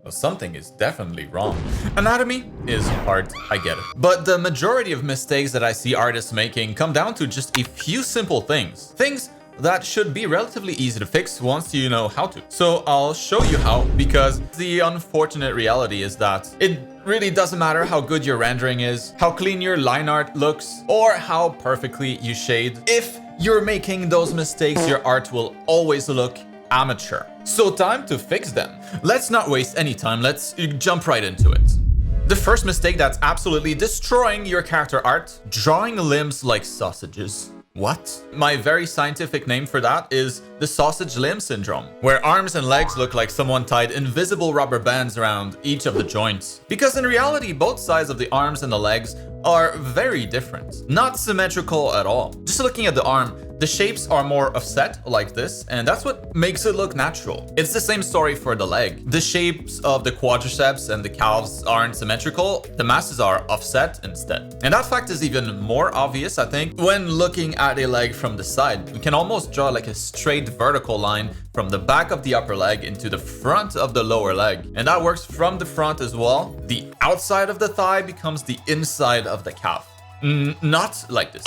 Well, something is definitely wrong. Anatomy is hard, I get it. But the majority of mistakes that I see artists making come down to just a few simple things. Things that should be relatively easy to fix once you know how to. So I'll show you how, because the unfortunate reality is that it really doesn't matter how good your rendering is, how clean your line art looks, or how perfectly you shade. If you're making those mistakes, your art will always look amateur. So time to fix them. Let's not waste any time, let's jump right into it. The first mistake that's absolutely destroying your character art: drawing limbs like sausages. What? My very scientific name for that is the sausage limb syndrome, where arms and legs look like someone tied invisible rubber bands around each of the joints. Because in reality, both sides of the arms and the legs are very different, not symmetrical at all. Just looking at the arm, the shapes are more offset like this, and that's what makes it look natural. It's the same story for the leg. The shapes of the quadriceps and the calves aren't symmetrical, the masses are offset instead. And that fact is even more obvious, I think, when looking at a leg from the side. You can almost draw like a straight vertical line from the back of the upper leg into the front of the lower leg. And that works from the front as well. The outside of the thigh becomes the inside of the calf. Not like this.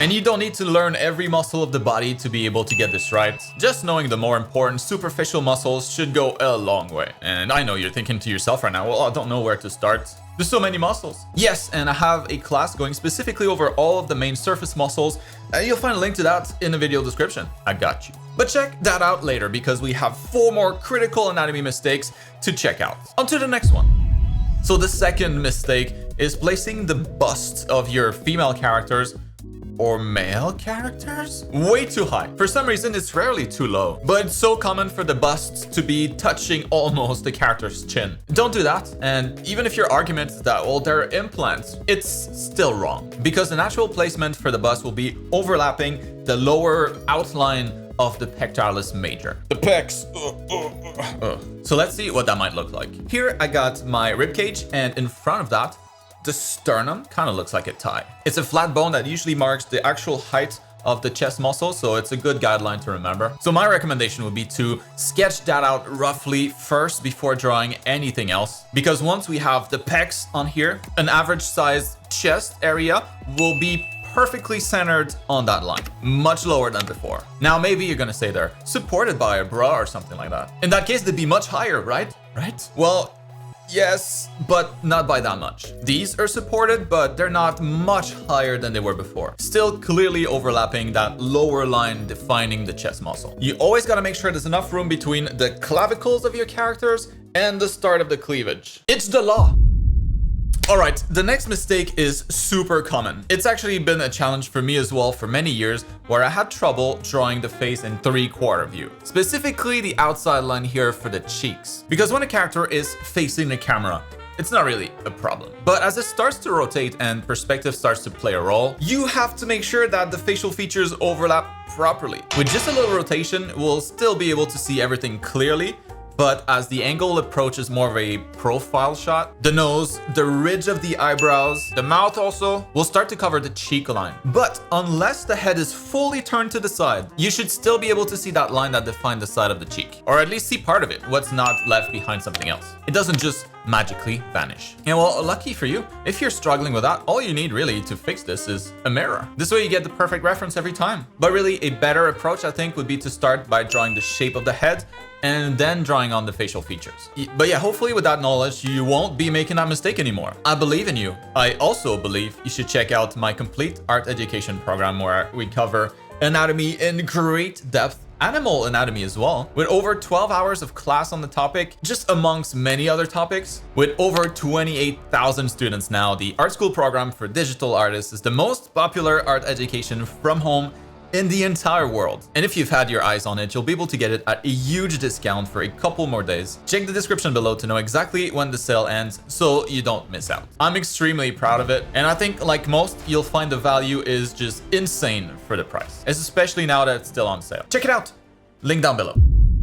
And you don't need to learn every muscle of the body to be able to get this right. Just knowing the more important superficial muscles should go a long way. And I know you're thinking to yourself right now, well, I don't know where to start. There's so many muscles. Yes, and I have a class going specifically over all of the main surface muscles. You'll find a link to that in the video description. I got you. But check that out later, because we have 4 more critical anatomy mistakes to check out. On to the next one. So the second mistake is placing the busts of your female characters or male characters way too high. For some reason, it's rarely too low, but it's so common for the busts to be touching almost the character's chin. Don't do that. And even if your argument is that, well, they're implants, it's still wrong, because the natural placement for the bust will be overlapping the lower outline of the pectoralis major. The pecs. So let's see what that might look like. Here I got my ribcage, and in front of that, the sternum kind of looks like a tie. It's a flat bone that usually marks the actual height of the chest muscle, so it's a good guideline to remember. So my recommendation would be to sketch that out roughly first before drawing anything else, because once we have the pecs on here, an average size chest area will be perfectly centered on that line, much lower than before. Now maybe you're gonna say they're supported by a bra or something like that. In that case, they'd be much higher, right? Well, yes, but not by that much. These are supported, but they're not much higher than they were before. Still clearly overlapping that lower line defining the chest muscle. You always gotta make sure there's enough room between the clavicles of your characters and the start of the cleavage. It's the law. Alright, the next mistake is super common. It's actually been a challenge for me as well for many years, where I had trouble drawing the face in 3/4 view. Specifically the outside line here for the cheeks. Because when a character is facing the camera, it's not really a problem. But as it starts to rotate and perspective starts to play a role, you have to make sure that the facial features overlap properly. With just a little rotation, we'll still be able to see everything clearly. But as the angle approaches more of a profile shot, the nose, the ridge of the eyebrows, the mouth also will start to cover the cheek line. But unless the head is fully turned to the side, you should still be able to see that line that defined the side of the cheek. Or at least see part of it, what's not left behind something else. It doesn't just magically vanish. And well, lucky for you, if you're struggling with that, all you need really to fix this is a mirror. This way you get the perfect reference every time. But really, a better approach, I think, would be to start by drawing the shape of the head and then drawing on the facial features. But yeah, hopefully with that knowledge, you won't be making that mistake anymore. I believe in you. I also believe you should check out my complete art education program, where we cover anatomy in great depth, animal anatomy as well, with over 12 hours of class on the topic, just amongst many other topics. With over 28,000 students now, the art school program for digital artists is the most popular art education from home in the entire world. And if you've had your eyes on it, you'll be able to get it at a huge discount for a couple more days. Check the description below to know exactly when the sale ends, so you don't miss out. I'm extremely proud of it, and I think, like most, you'll find the value is just insane for the price, especially now that it's still on sale. Check it out, link down below.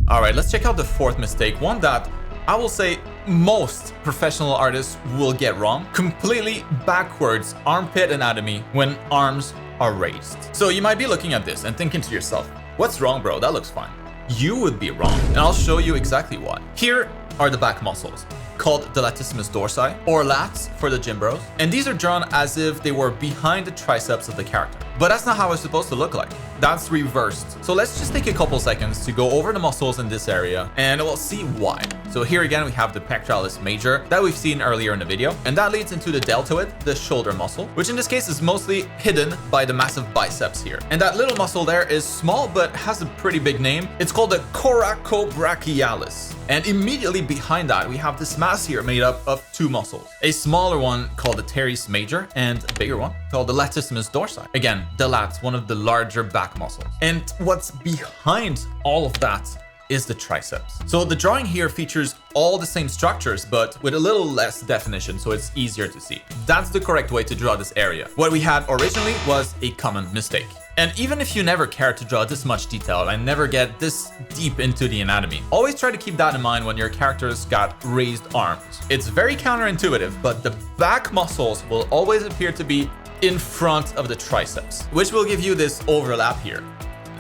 All right, let's check out the fourth mistake, one that I will say most professional artists will get wrong: completely backwards armpit anatomy when arms are raised. So you might be looking at this and thinking to yourself, what's wrong, bro? That looks fine. You would be wrong, and I'll show you exactly why. Here are the back muscles, called the latissimus dorsi, or lats for the gym bros. And these are drawn as if they were behind the triceps of the character. But that's not how it's supposed to look like. That's reversed. So let's just take a couple seconds to go over the muscles in this area and we'll see why. So here again, we have the pectoralis major that we've seen earlier in the video. And that leads into the deltoid, the shoulder muscle, which in this case is mostly hidden by the massive biceps here. And that little muscle there is small, but has a pretty big name. It's called the coracobrachialis. And immediately behind that, we have this mass here made up of two muscles. A smaller one called the teres major and a bigger one called the latissimus dorsi. Again, the lats, one of the larger back muscles. And what's behind all of that is the triceps. So the drawing here features all the same structures, but with a little less definition, so it's easier to see. That's the correct way to draw this area. What we had originally was a common mistake. And even if you never care to draw this much detail and never get this deep into the anatomy, always try to keep that in mind when your character's got raised arms. It's very counterintuitive, but the back muscles will always appear to be in front of the triceps, which will give you this overlap here.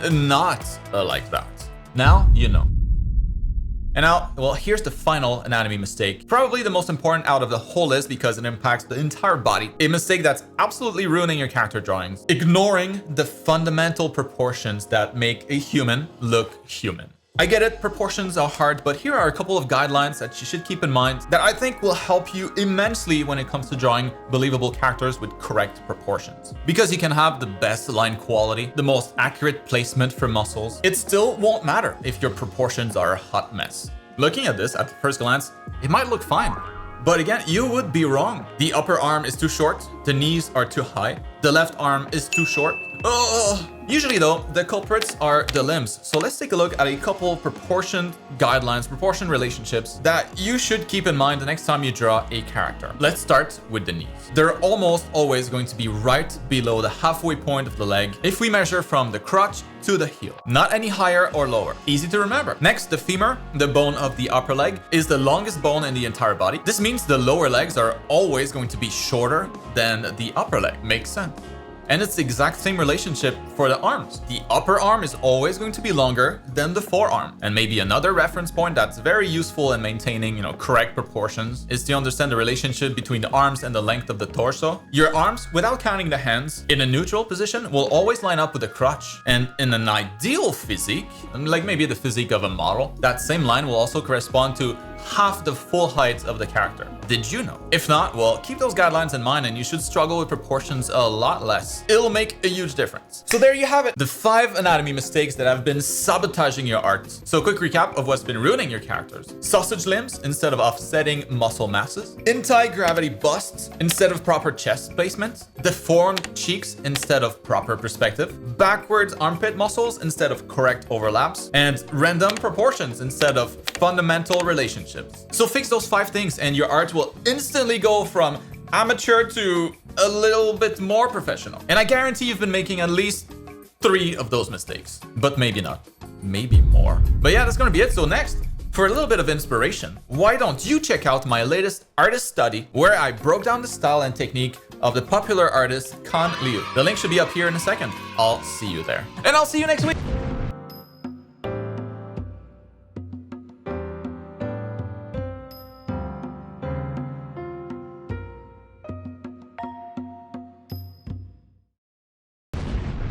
Not like that. Now you know. And now, well, here's the final anatomy mistake. Probably the most important out of the whole list because it impacts the entire body. A mistake that's absolutely ruining your character drawings. Ignoring the fundamental proportions that make a human look human. I get it, proportions are hard, but here are a couple of guidelines that you should keep in mind that I think will help you immensely when it comes to drawing believable characters with correct proportions. Because you can have the best line quality, the most accurate placement for muscles, it still won't matter if your proportions are a hot mess. Looking at this at the first glance, it might look fine. But again, you would be wrong. The upper arm is too short, the knees are too high, the left arm is too short. Usually though, the culprits are the limbs. So let's take a look at a couple proportion guidelines, proportion relationships that you should keep in mind the next time you draw a character. Let's start with the knees. They're almost always going to be right below the halfway point of the leg if we measure from the crotch to the heel. Not any higher or lower. Easy to remember. Next, the femur, the bone of the upper leg, is the longest bone in the entire body. This means the lower legs are always going to be shorter than the upper leg. Makes sense. And it's the exact same relationship for the arms. The upper arm is always going to be longer than the forearm. And maybe another reference point that's very useful in maintaining, correct proportions is to understand the relationship between the arms and the length of the torso. Your arms, without counting the hands, in a neutral position will always line up with the crotch. And in an ideal physique, like maybe the physique of a model, that same line will also correspond to half the full height of the character. Did you know? If not, well, keep those guidelines in mind and you should struggle with proportions a lot less. It'll make a huge difference. So there you have it. The 5 anatomy mistakes that have been sabotaging your art. So quick recap of what's been ruining your characters. Sausage limbs instead of offsetting muscle masses. Anti-gravity busts instead of proper chest placement. Deformed cheeks instead of proper perspective. Backwards armpit muscles instead of correct overlaps. And random proportions instead of fundamental relationships. So fix those 5 things and your art will instantly go from amateur to a little bit more professional. And I guarantee you've been making at least 3 of those mistakes, but maybe not, maybe more. But yeah, that's gonna be it. So next, for a little bit of inspiration, why don't you check out my latest artist study where I broke down the style and technique of the popular artist Can Liu. The link should be up here in a second. I'll see you there. And I'll see you next week.